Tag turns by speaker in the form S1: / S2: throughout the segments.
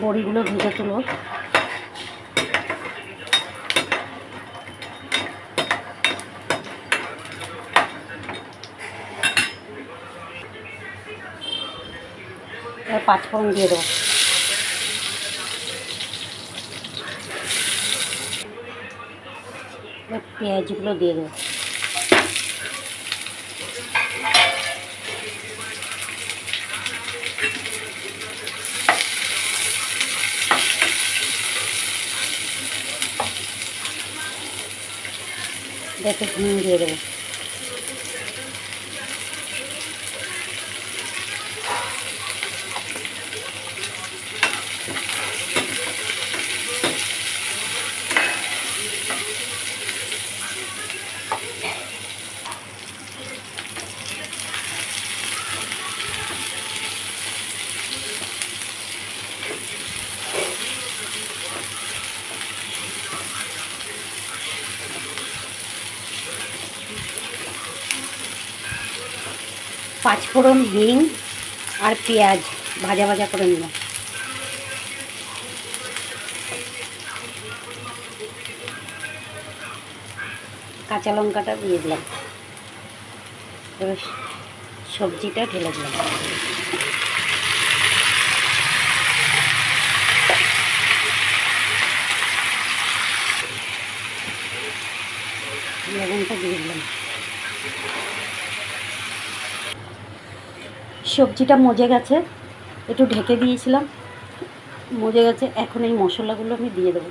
S1: বড়িগুলো ভেজে তুলো। পাঁচফোড়ন দিয়ে দেবো। পেঁয়াজগুলো দিয়ে দেবো। দেখে নুন দিয়ে দেবো। পাঁচফোড়ন, হিং আর পেঁয়াজ ভাজা ভাজা করে নিলাম। কাঁচা লঙ্কাটা দিয়ে দিলাম। এবার সবজিটা ঢেলে দিলাম। লবণটা দিয়ে দিলাম। সবজিটা মজে গেছে, একটু ঢেকে দিয়েছিলাম, মজে গেছে। এখন এই মশলাগুলো আমি দিয়ে দেবো।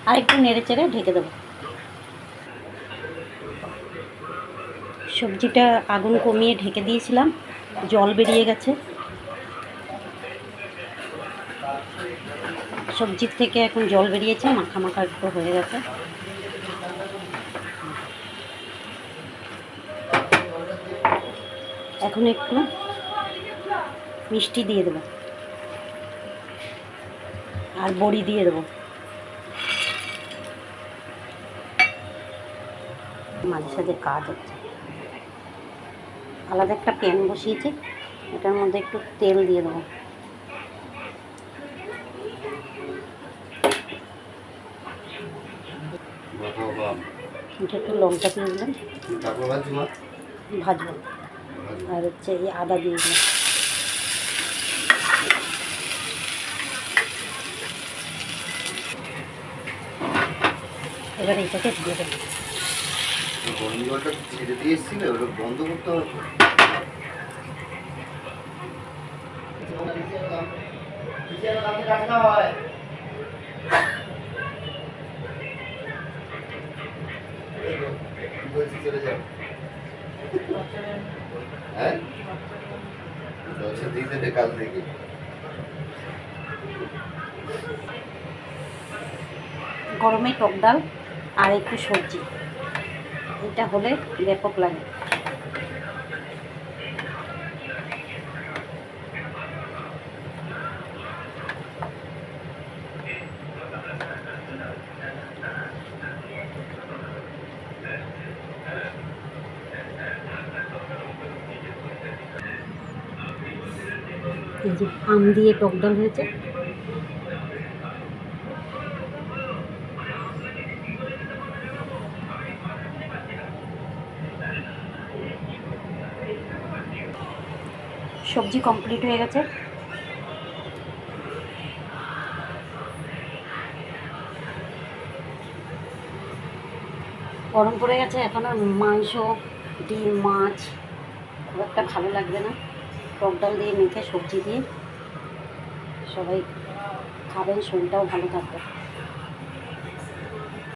S1: আর একটু নেড়ে চেড়ে ঢেকে দেবো। সবজিটা আগুন কমিয়ে ঢেকে দিয়েছিলাম, জল বেরিয়ে গেছে। সবজির থেকে এখন জল বেরিয়েছে, মাখা মাখা একটু হয়ে গেছে। এখন একটু মিষ্টি দিয়ে দেবো আর বড়ি দিয়ে দেবো। মাঝে সাঝে কাজ হচ্ছে। আলাদা একটা প্যান বসিয়েছি, এটার মধ্যে একটু তেল দিয়ে দেবো। এটা একটু লঙ্কা দিয়ে দিলাম, ভাজবো। আর হচ্ছে এই আদা দিয়ে দিলাম। এবার এটাকে দিয়ে দেবো।
S2: ছেড়ে দিয়ে এসেছিল, ওটা বন্ধ করতে হবে। চলে যাও। হ্যাঁ, দিয়ে দেবে কাল থেকে।
S1: গরমে টক ডাল আর একটু সবজি, এটা হলে ব্যাপক লাগে। এই যে আম দিয়ে টক ডাল হয়েছে। সবজি কমপ্লিট হয়ে গেছে। গরম পড়ে গেছে, এখন আর মাংস, ডিম, মাছ খুব একটা ভালো লাগবে না। টক ডাল দিয়ে মেখে সবজি দিয়ে সবাই খাবেন, শরীরটাও ভালো থাকবে।